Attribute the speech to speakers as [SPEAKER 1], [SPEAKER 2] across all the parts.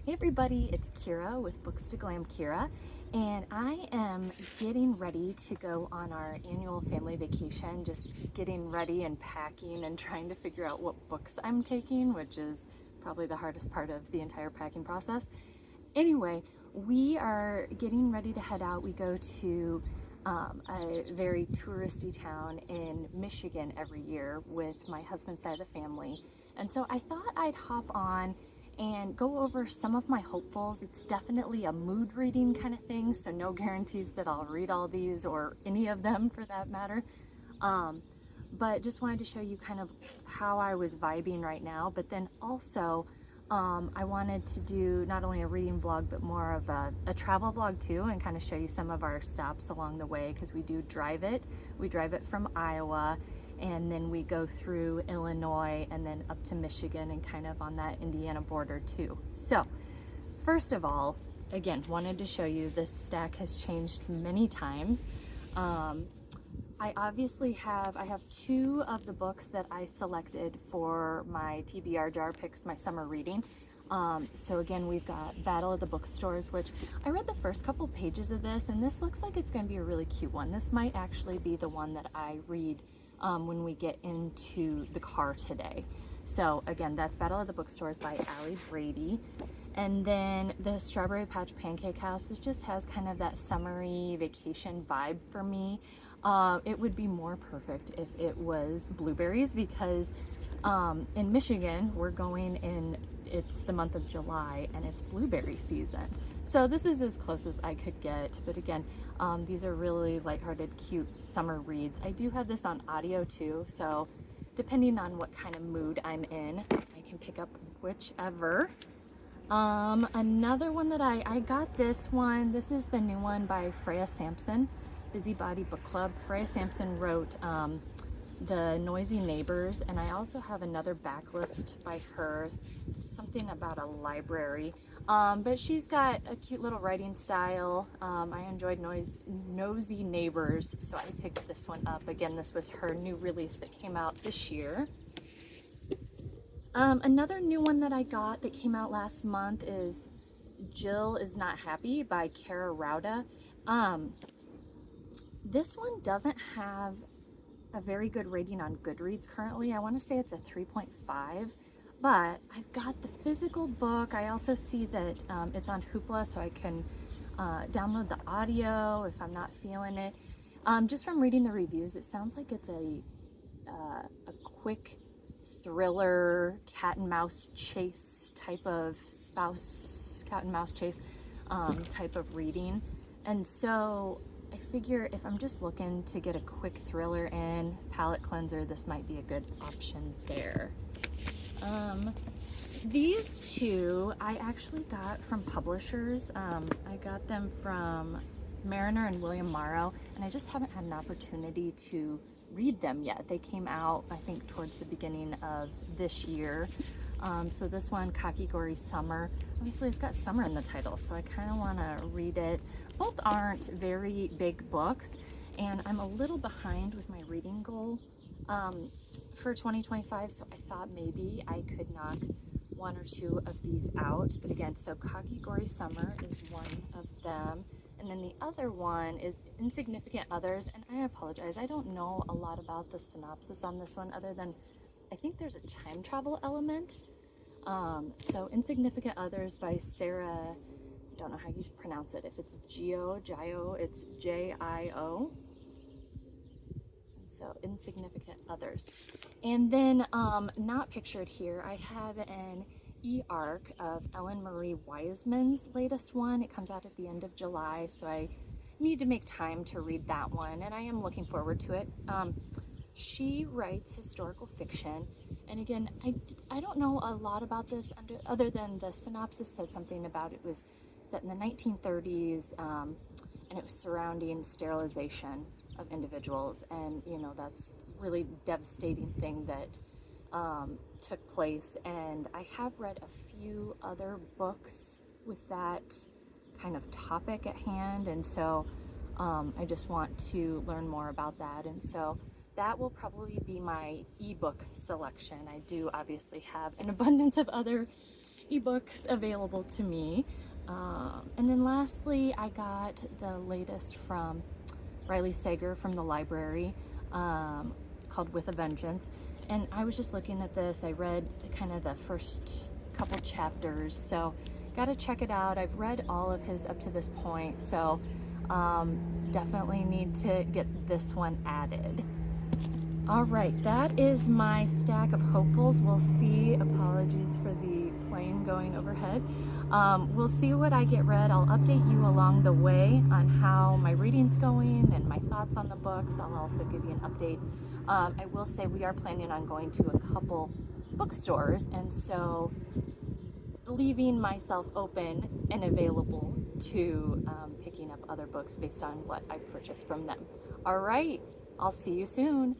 [SPEAKER 1] Hey everybody, it's Kira with Bookstaglamkira, and I am getting ready to go on our annual family vacation, just getting ready and packing and trying to figure out what books I'm taking, which is probably the hardest part of the entire packing process. Anyway, we are getting ready to head out. We go to a very touristy town in Michigan every year with my husband's side of the family. And so I thought I'd hop on and go over some of my hopefuls. It's definitely a mood reading kind of thing, so no guarantees that I'll read all these or any of them for that matter. But just wanted to show you kind of how I was vibing right now, but then also I wanted to do not only a reading vlog, but more of a travel vlog too, and kind of show you some of our stops along the way, because we do drive it. We drive it from Iowa, and then we go through Illinois and then up to Michigan and kind of on that Indiana border too. So first of all, again, wanted to show you this stack has changed many times. I obviously have two of the books that I selected for my TBR jar picks, my summer reading. So again, we've got Battle of the Bookstores, which I read the first couple pages of this, and this looks like it's going to be a really cute one. This might actually be the one that I read when we get into the car today. So again, that's Battle of the Bookstores by Allie Brady. And then the Strawberry Patch Pancake House, this just has kind of that summery vacation vibe for me. It would be more perfect if it was blueberries, because in Michigan, we're going in, it's the month of July and it's blueberry season. So this is as close as I could get. But again, these are really lighthearted, cute summer reads. I do have this on audio too, so depending on what kind of mood I'm in, I can pick up whichever. Another one that I got this one. This is the new one by Freya Sampson, Busybody Book Club. Freya Sampson wrote The Noisy Neighbors, and I also have another backlist by her, something about a library. But she's got a cute little writing style. I enjoyed Nosy Neighbors, so I picked this one up. Again, this was her new release that came out this year. Another new one that I got that came out last month is Jill Is Not Happy by Kara Rauda. This one doesn't have a very good rating on Goodreads currently. I want to say it's a 3.5, but I've got the physical book. I also see that it's on Hoopla, so I can download the audio if I'm not feeling it. Just from reading the reviews, it sounds like it's a quick thriller, cat and mouse chase type of cat and mouse chase type of reading. And so I figure if I'm just looking to get a quick thriller in, palate cleanser, this might be a good option there. These two I actually got from publishers. I got them from Mariner and William Morrow, and I just haven't had an opportunity to read them yet. They came out, I think, towards the beginning of this year. So this one, Kakigori Summer, obviously it's got summer in the title, so I kind of want to read it. Both aren't very big books, and I'm a little behind with my reading goal for 2025, so I thought maybe I could knock one or two of these out. But again, so Kakigori Summer is one of them. And then the other one is Insignificant Others, and I apologize, I don't know a lot about the synopsis on this one other than I think there's a time travel element. So Insignificant Others by Sarah, I don't know how you pronounce it, if it's Gio, it's J-I-O. So Insignificant Others. And then not pictured here, I have an e-arc of Ellen Marie Wiseman's latest one. It comes out at the end of July, so I need to make time to read that one, and I am looking forward to it. She writes historical fiction, and again, I don't know a lot about this other than the synopsis said something about it was set in the 1930s, and it was surrounding sterilization of individuals, and you know, that's really devastating thing that took place. And I have read a few other books with that kind of topic at hand, and so I just want to learn more about that, and so that will probably be my ebook selection. I do obviously have an abundance of other ebooks available to me. And then lastly, I got the latest from Riley Sager from the library, called With a Vengeance. And I was just looking at this. I read kind of the first couple chapters, so gotta check it out. I've read all of his up to this point, so definitely need to get this one added. All right, that is my stack of hopefuls. We'll see. Apologies for the plane going overhead. We'll see what I get read. I'll update you along the way on how my reading's going and my thoughts on the books. I'll also give you an update. I will say we are planning on going to a couple bookstores, and so leaving myself open and available to picking up other books based on what I purchased from them. All right, I'll see you soon.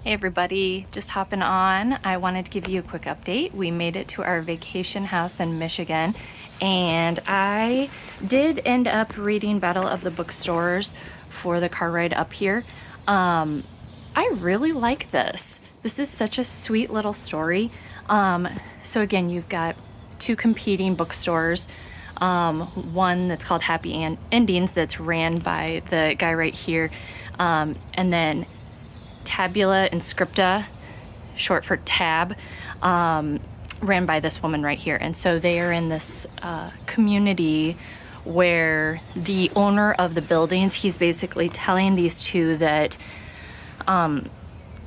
[SPEAKER 1] Hey everybody, just hopping on. I wanted to give you a quick update. We made it to our vacation house in Michigan, and I did end up reading Battle of the Bookstores for the car ride up here. I really like this. This is such a sweet little story. So again, you've got two competing bookstores. One that's called Happy Endings that's ran by the guy right here, and then Tabula Inscripta, short for Tab, ran by this woman right here. And so they are in this community where the owner of the buildings, he's basically telling these two that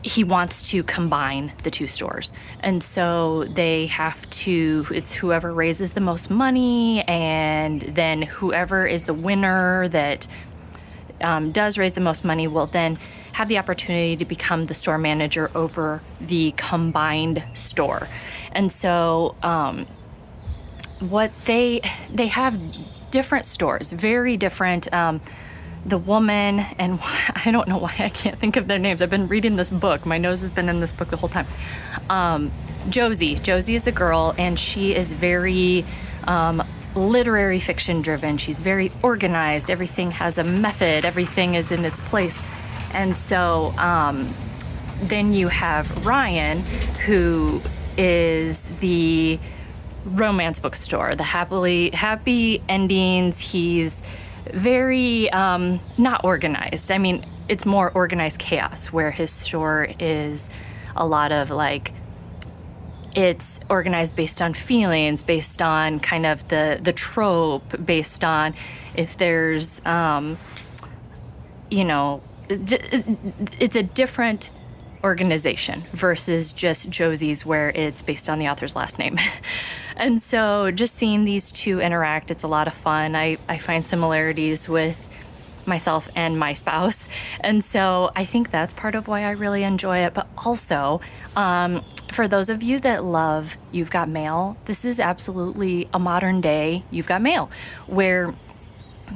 [SPEAKER 1] he wants to combine the two stores. And so they have to, it's whoever raises the most money, and then whoever is the winner that does raise the most money will then have the opportunity to become the store manager over the combined store. And so what they have different stores, very different. The woman, and I don't know why I can't think of their names. I've been reading this book. My nose has been in this book the whole time. Josie is a girl, and she is very literary fiction driven. She's very organized. Everything has a method. Everything is in its place. And so then you have Ryan, who is the romance bookstore, the happy endings. He's very not organized. I mean, it's more organized chaos, where his store is a lot of like, it's organized based on feelings, based on kind of the trope, based on if there's, it's a different organization versus just Josie's, where it's based on the author's last name. And so just seeing these two interact, it's a lot of fun. I find similarities with myself and my spouse. And so I think that's part of why I really enjoy it. But also, for those of you that love You've Got Mail, this is absolutely a modern day You've Got Mail, where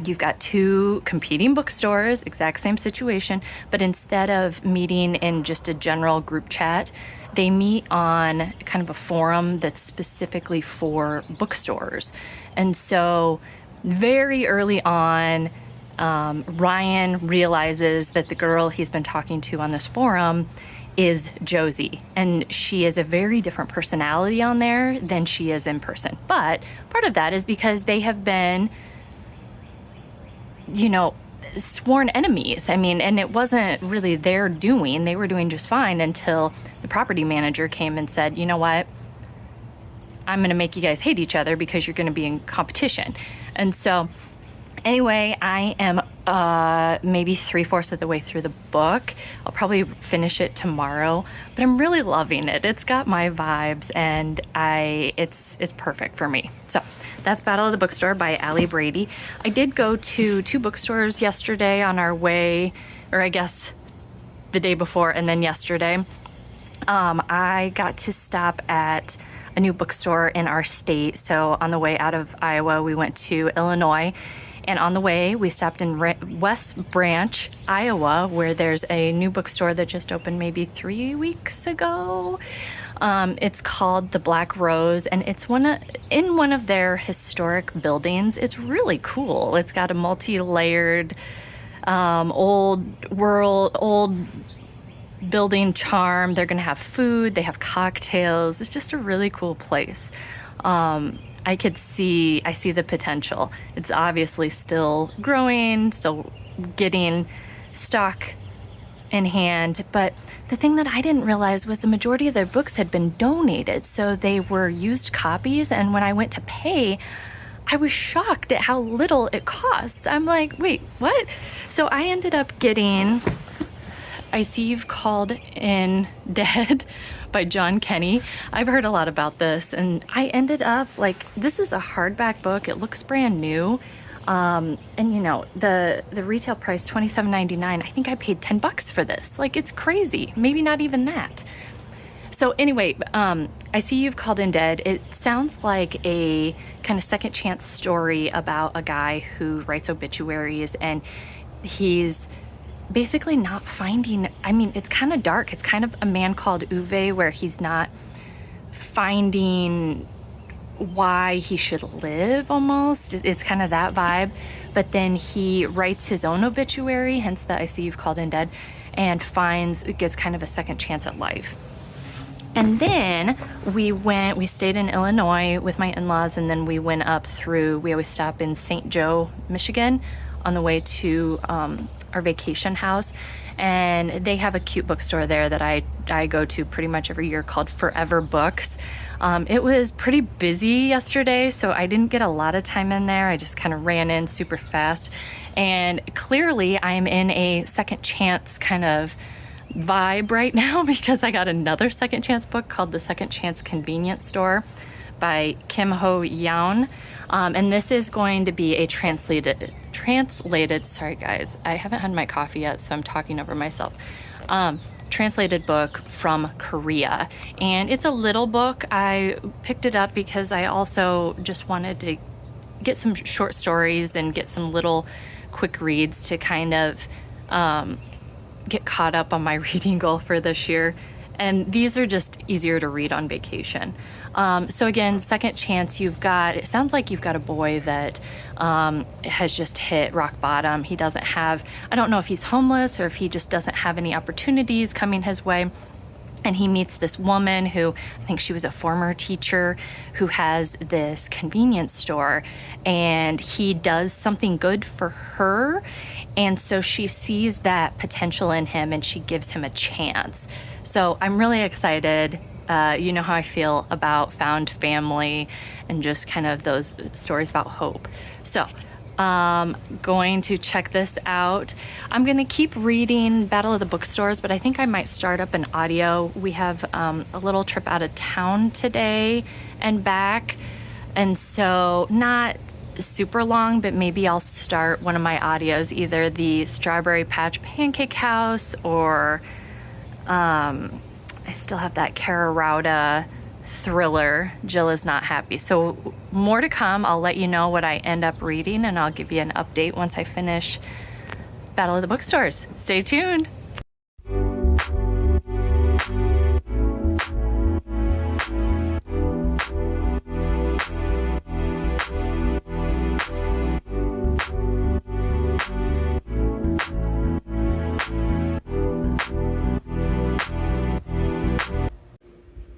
[SPEAKER 1] you've got two competing bookstores, exact same situation, but instead of meeting in just a general group chat, they meet on kind of a forum that's specifically for bookstores. And so very early on, Ryan realizes that the girl he's been talking to on this forum is Josie, and she is a very different personality on there than she is in person. But part of that is because they have been sworn enemies. I mean, and it wasn't really their doing. They were doing just fine until the property manager came and said, you know what? I'm going to make you guys hate each other because you're going to be in competition. And so Anyway, I am maybe 3/4 of the way through the book. I'll probably finish it tomorrow, but I'm really loving it. It's got my vibes, and it's perfect for me. So that's Battle of the Bookstore by Allie Brady. I did go to 2 bookstores yesterday on our way, or I guess the day before and then yesterday. I got to stop at a new bookstore in our state. So on the way out of Iowa, we went to Illinois. And on the way, we stopped in West Branch, Iowa, where there's a new bookstore that just opened maybe 3 weeks ago. It's called the Black Rose, and it's in one of their historic buildings. It's really cool. It's got a multi-layered, old building charm. They're gonna have food, they have cocktails. It's just a really cool place. I see the potential. It's obviously still growing, still getting stock in hand, but the thing that I didn't realize was the majority of their books had been donated, so they were used copies, and when I went to pay, I was shocked at how little it cost. I'm like, wait, what? So I ended up getting I See You've Called in Dead by John Kenny. I've heard a lot about this, and I ended up this is a hardback book. It looks brand new. And you know, the retail price $27.99. I think I paid $10 for this. It's crazy. Maybe not even that. So anyway, I See You've Called in Dead. It sounds like a kind of second chance story about a guy who writes obituaries, and he's basically not finding, it's kind of dark. It's kind of A Man Called Uwe, where he's not finding why he should live almost. It's kind of that vibe. But then he writes his own obituary, hence the I See You've Called in Dead, and gets kind of a second chance at life. And then we stayed in Illinois with my in-laws, and then we went we always stop in St. Joe, Michigan on the way to our vacation house, and they have a cute bookstore there that I go to pretty much every year called Forever Books. It was pretty busy yesterday, so I didn't get a lot of time in there. I just kind of ran in super fast, and clearly I'm in a second chance kind of vibe right now because I got another second chance book called The Second Chance Convenience Store by Kim Ho Youn. And this is going to be a translated, sorry guys, I haven't had my coffee yet, so I'm talking over myself. Translated book from Korea. And it's a little book. I picked it up because I also just wanted to get some short stories and get some little quick reads to kind of get caught up on my reading goal for this year. And these are just easier to read on vacation. So again, second chance, it sounds like you've got a boy that has just hit rock bottom. He doesn't have, I don't know if he's homeless or if he just doesn't have any opportunities coming his way. And he meets this woman who, I think she was a former teacher, who has this convenience store, and he does something good for her. And so she sees that potential in him and she gives him a chance. So I'm really excited. You know how I feel about found family and just kind of those stories about hope. So going to check this out. I'm going to keep reading Battle of the Bookstores, but I think I might start up an audio. We have a little trip out of town today and back, and so not super long, but maybe I'll start one of my audios, either the Strawberry Patch Pancake House, or I still have that Kara Rauda thriller, Jill Is Not Happy. So more to come. I'll let you know what I end up reading, and I'll give you an update once I finish Battle of the Bookstores. Stay tuned.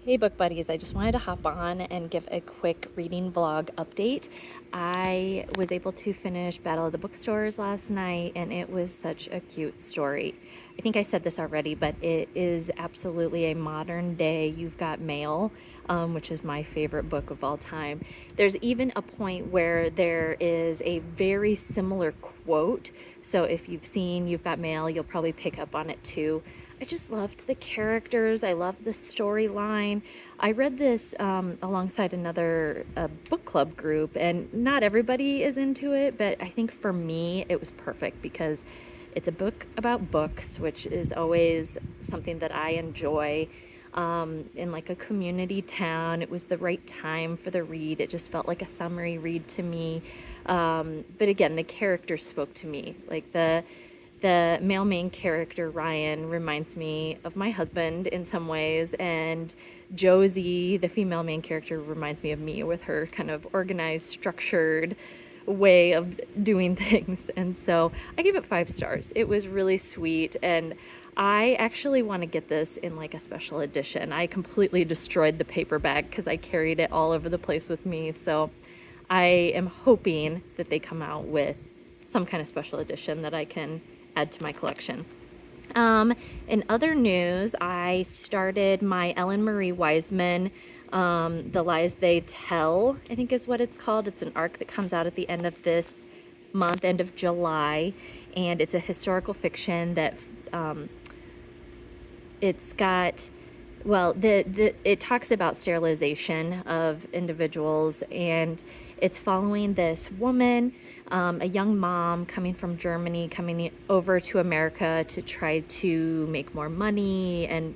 [SPEAKER 1] Hey book buddies, I just wanted to hop on and give a quick reading vlog update. I was able to finish Battle of the Bookstores last night, and it was such a cute story. I think I said this already, but it is absolutely a modern day You've Got Mail. which is my favorite book of all time. There's even a point where there is a very similar quote. So if You've Got Mail, you'll probably pick up on it too. I just loved the characters. I loved the storyline. I read this alongside another book club group, and not everybody is into it, but I think for me it was perfect because it's a book about books, which is always something that I enjoy. In like a community town, it was the right time for the read. It just felt like a summary read to me. But again, the characters spoke to me. Like the male main character, Ryan, reminds me of my husband in some ways, and Josie, the female main character, reminds me of me with her kind of organized, structured way of doing things. And so I gave it 5 stars. It was really sweet, and I actually want to get this in like a special edition. I completely destroyed the paperback because I carried it all over the place with me. So I am hoping that they come out with some kind of special edition that I can add to my collection. In other news, I started my Ellen Marie Wiseman, The Lies They Tell, I think is what it's called. It's an arc that comes out at the end of this month, end of July, and it's a historical fiction that it's got, well, it talks about sterilization of individuals, and it's following this woman, a young mom coming from Germany, coming over to America to try to make more money and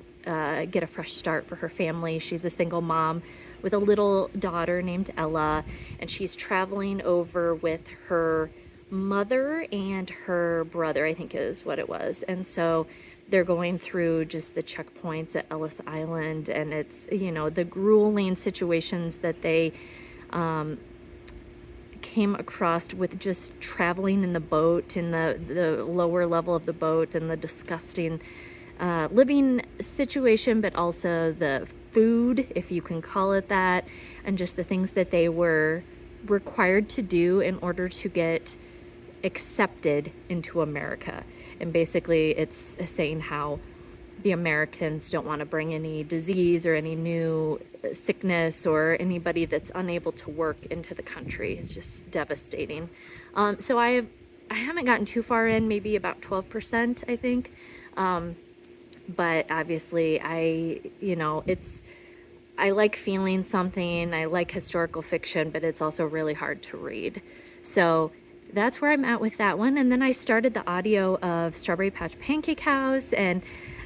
[SPEAKER 1] get a fresh start for her family. She's a single mom with a little daughter named Ella, and she's traveling over with her mother and her brother, I think is what it was. And so they're going through just the checkpoints at Ellis Island, and it's, the grueling situations that they came across with just traveling in the boat, in the lower level of the boat, and the disgusting living situation, but also the food, if you can call it that, and just the things that they were required to do in order to get accepted into America. And basically it's saying how the Americans don't want to bring any disease or any new sickness or anybody that's unable to work into the country. It's just devastating. So I haven't gotten too far in, maybe about 12%, I think. But obviously I like feeling something. I like historical fiction, but it's also really hard to read. So that's where I'm at with that one. And then I started the audio of Strawberry Patch Pancake House, and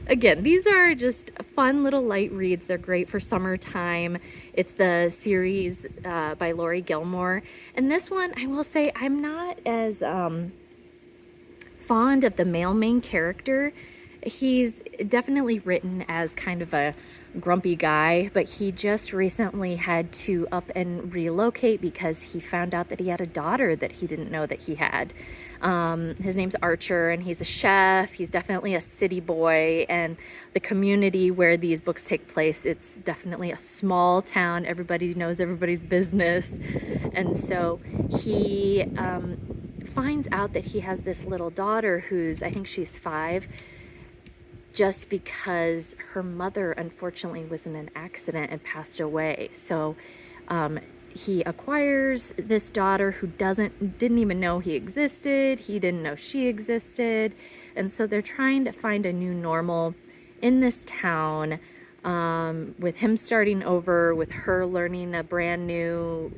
[SPEAKER 1] again, these are just fun little light reads. They're great for summertime. It's the series by Lori Gilmore. And this one, I will say, I'm not as fond of the male main character. He's definitely written as kind of a grumpy guy, but he just recently had to up and relocate because he found out that he had a daughter that he didn't know that he had. His name's Archer, and he's a chef. He's definitely a city boy, and the community where these books take place, it's definitely a small town. Everybody knows everybody's business. And so he finds out that he has this little daughter who's, I think she's 5, just because her mother unfortunately was in an accident and passed away. So he acquires this daughter who didn't even know he existed. He didn't know she existed. And so they're trying to find a new normal in this town, with him starting over, with her learning a brand new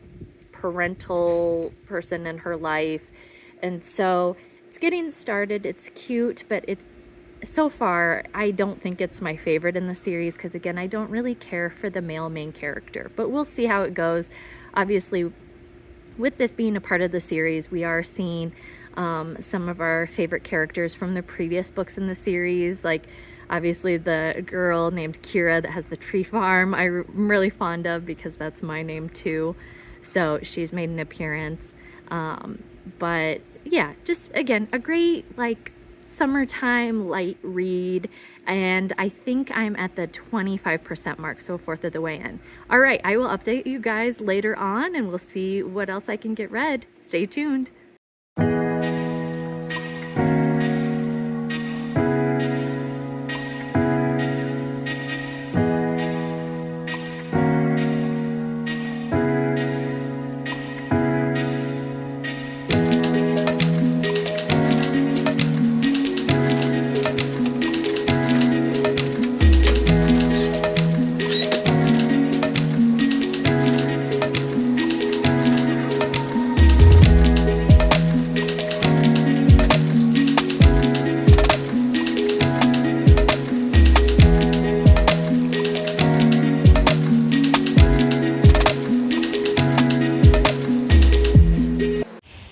[SPEAKER 1] parental person in her life. And so it's getting started. It's cute, but so far, I don't think it's my favorite in the series because, again, I don't really care for the male main character. But we'll see how it goes. Obviously, with this being a part of the series, we are seeing some of our favorite characters from the previous books in the series. Like, obviously, the girl named Kira that has the tree farm, I'm really fond of because that's my name too. So she's made an appearance. But yeah, just, again, a great, summertime light read, and I think I'm at the 25% mark, so a fourth of the way in. All right, I will update you guys later on, and we'll see what else I can get read. Stay tuned.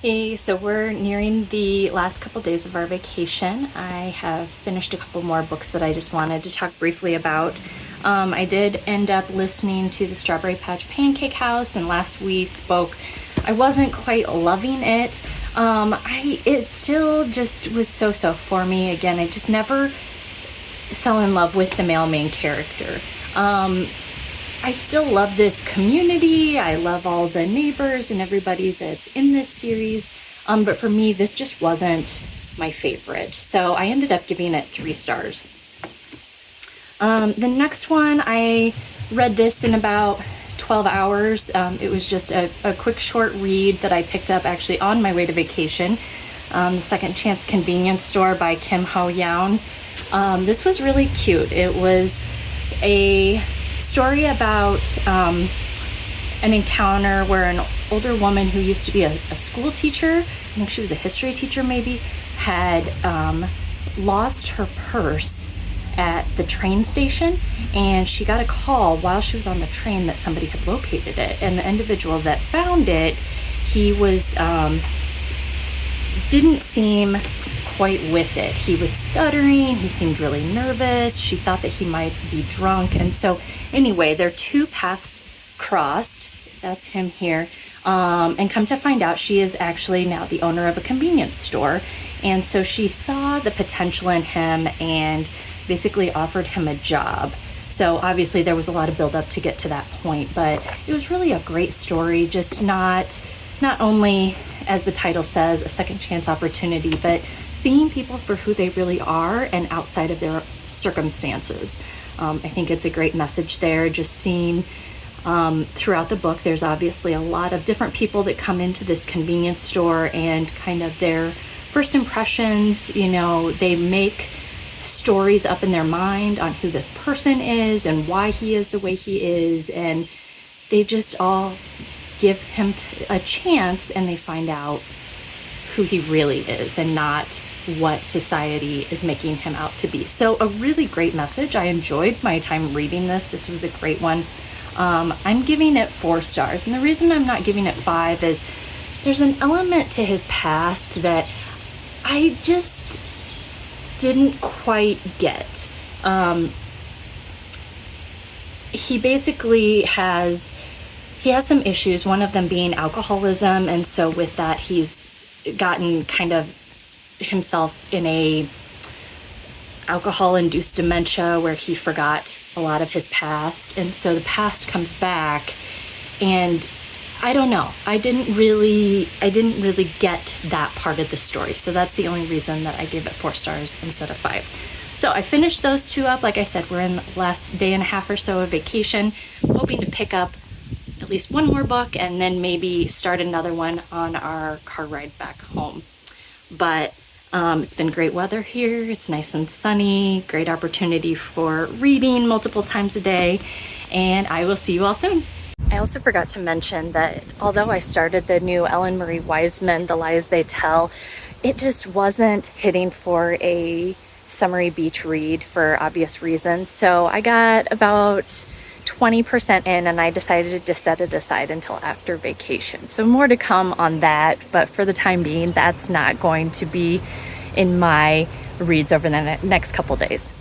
[SPEAKER 1] Hey, so we're nearing the last couple days of our vacation. I have finished a couple more books that I just wanted to talk briefly about. I did end up listening to the Strawberry Patch Pancake House, and last we spoke, I wasn't quite loving it. It still just was so for me. Again, I just never fell in love with the male main character. I still love this community. I love all the neighbors and everybody that's in this series. But for me, this just wasn't my favorite. So I ended up giving it 3 stars. The next one, I read this in about 12 hours. It was just a quick short read that I picked up actually on my way to vacation. The Second Chance Convenience Store by Kim Ho Youn. This was really cute. It was a story about an encounter where an older woman who used to be a school teacher, I think she was a history teacher maybe, had lost her purse at the train station, and she got a call while she was on the train that somebody had located it, and the individual that found it, he was didn't seem quite with it. He was stuttering, he seemed really nervous, she thought that he might be drunk, and so anyway, their 2 paths crossed. That's him here. And come to find out, she is actually now the owner of a convenience store, and so she saw the potential in him and basically offered him a job. So obviously there was a lot of build up to get to that point, but it was really a great story, just not only, as the title says, a second chance opportunity, but seeing people for who they really are and outside of their circumstances. I think it's a great message there, just seeing throughout the book, there's obviously a lot of different people that come into this convenience store and kind of their first impressions, you know, they make stories up in their mind on who this person is and why he is the way he is, and they just all give him a chance and they find out who he really is and not what society is making him out to be. So a really great message. I enjoyed my time reading this. This was a great one. I'm giving it 4 stars, and the reason I'm not giving it 5 is there's an element to his past that I just didn't quite get. He basically has some issues, one of them being alcoholism, and so with that he's gotten kind of himself in a alcohol-induced dementia where he forgot a lot of his past, and so the past comes back, and I don't know, I didn't really get that part of the story, so that's the only reason that I gave it 4 stars instead of 5. So I finished those 2 up. Like I said, we're in the last day and a half or so of vacation. I'm hoping to pick up at least 1 more book and then maybe start another one on our car ride back home. But it's been great weather here. It's nice and sunny, great opportunity for reading multiple times a day, and I will see you all soon. I also forgot to mention that although I started the new Ellen Marie Wiseman, The Lies They Tell, it just wasn't hitting for a summery beach read for obvious reasons. So I got about 20% in and I decided to set it aside until after vacation. So more to come on that, but for the time being, that's not going to be in my reads over the next couple days.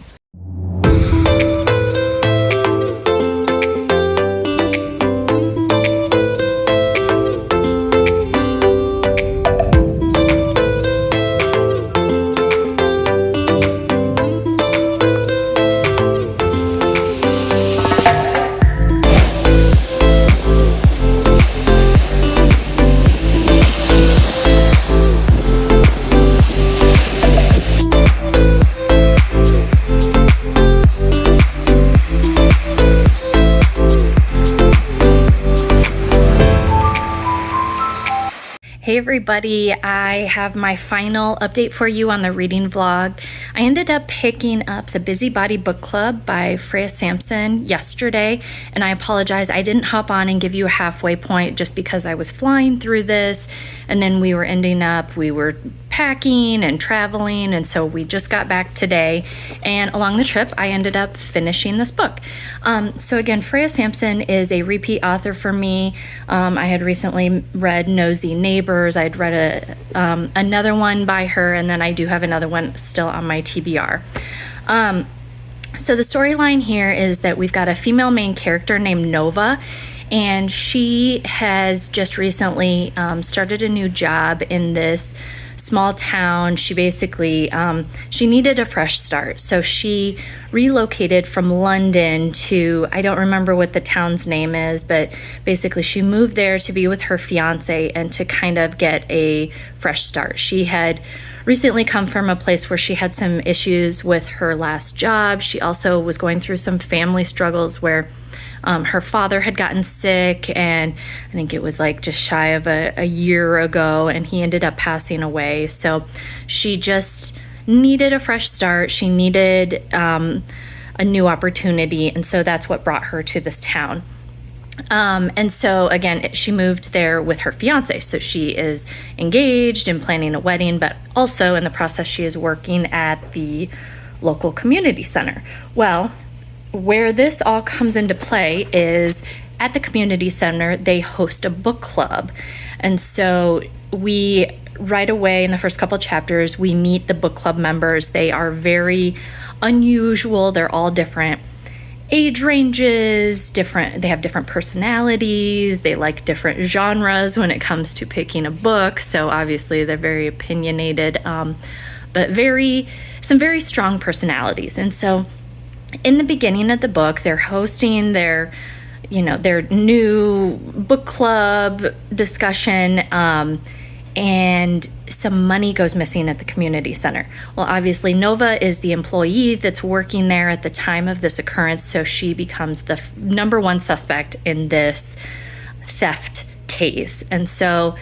[SPEAKER 1] Hey everybody, I have my final update for you on the reading vlog. I ended up picking up the Busybody Book Club by Freya Sampson yesterday, and I apologize, I didn't hop on and give you a halfway point just because I was flying through this, and then we were packing and traveling, and so we just got back today, and along the trip I ended up finishing this book. So again, Freya Sampson is a repeat author for me. I had recently read Nosy Neighbor neighbors. I'd read another one by her, and then I do have another one still on my TBR. So the storyline here is that we've got a female main character named Nova, and she has just recently started a new job in this small town. She basically, she needed a fresh start. So she relocated from London to, I don't remember what the town's name is, but basically she moved there to be with her fiance and to kind of get a fresh start. She had recently come from a place where she had some issues with her last job. She also was going through some family struggles where her father had gotten sick, and I think it was like just shy of a year ago, and he ended up passing away. So she just needed a fresh start. She needed a new opportunity, and so that's what brought her to this town. And so again, she moved there with her fiance. So she is engaged and planning a wedding, but also in the process, she is working at the local community center. Well, where this all comes into play is at the community center, they host a book club. And so we, right away in the first couple chapters, we meet the book club members. They are very unusual. They're all different age ranges, they have different personalities, they like different genres when it comes to picking a book. So obviously they're very opinionated, but some very strong personalities. And so in the beginning of the book, they're hosting their new book club discussion, and some money goes missing at the community center. Well, obviously Nova is the employee that's working there at the time of this occurrence, so she becomes the number one suspect in this theft case. And so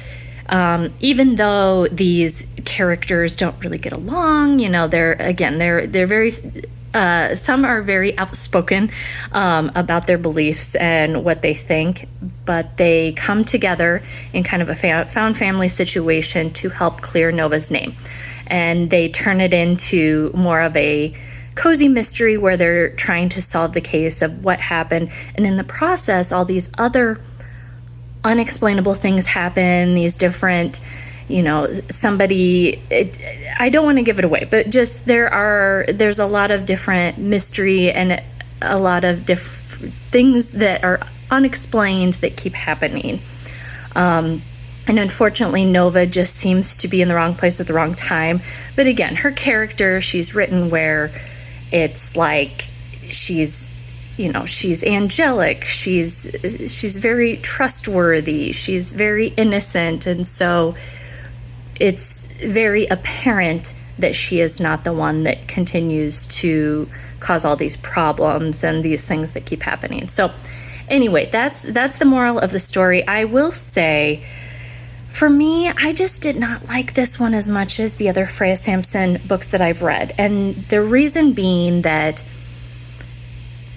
[SPEAKER 1] even though these characters don't really get along, they're very some are very outspoken about their beliefs and what they think, but they come together in kind of a found family situation to help clear Nova's name. And they turn it into more of a cozy mystery where they're trying to solve the case of what happened. And in the process, all these other unexplainable things happen, these different I don't want to give it away, but just there's a lot of different mystery and a lot of different things that are unexplained that keep happening. And unfortunately, Nova just seems to be in the wrong place at the wrong time. But again, her character, she's written where it's like she's angelic, she's very trustworthy, she's very innocent, and so it's very apparent that she is not the one that continues to cause all these problems and these things that keep happening. So anyway, that's the moral of the story. I will say, for me, I just did not like this one as much as the other Freya Sampson books that I've read. And the reason being that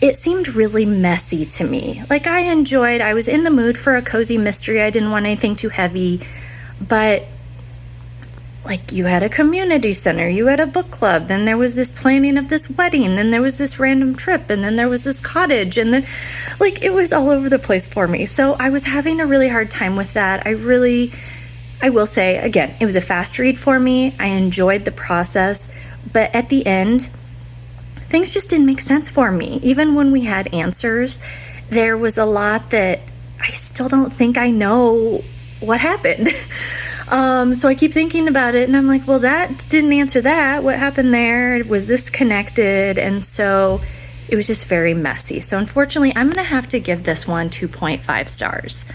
[SPEAKER 1] it seemed really messy to me. Like I was in the mood for a cozy mystery. I didn't want anything too heavy, but like you had a community center, you had a book club, then there was this planning of this wedding, then there was this random trip, and then there was this cottage, and then it was all over the place for me. So I was having a really hard time with that. I will say, again, it was a fast read for me. I enjoyed the process, but at the end, things just didn't make sense for me. Even when we had answers, there was a lot that I still don't think I know what happened. So I keep thinking about it and I'm like, well, that didn't answer that. What happened there? Was this connected? And so it was just very messy. So unfortunately, I'm going to have to give this one 2.5 stars.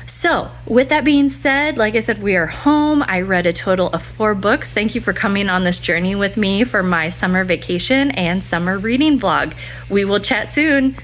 [SPEAKER 1] So with that being said, like I said, we are home. I read a total of 4 books. Thank you for coming on this journey with me for my summer vacation and summer reading vlog. We will chat soon.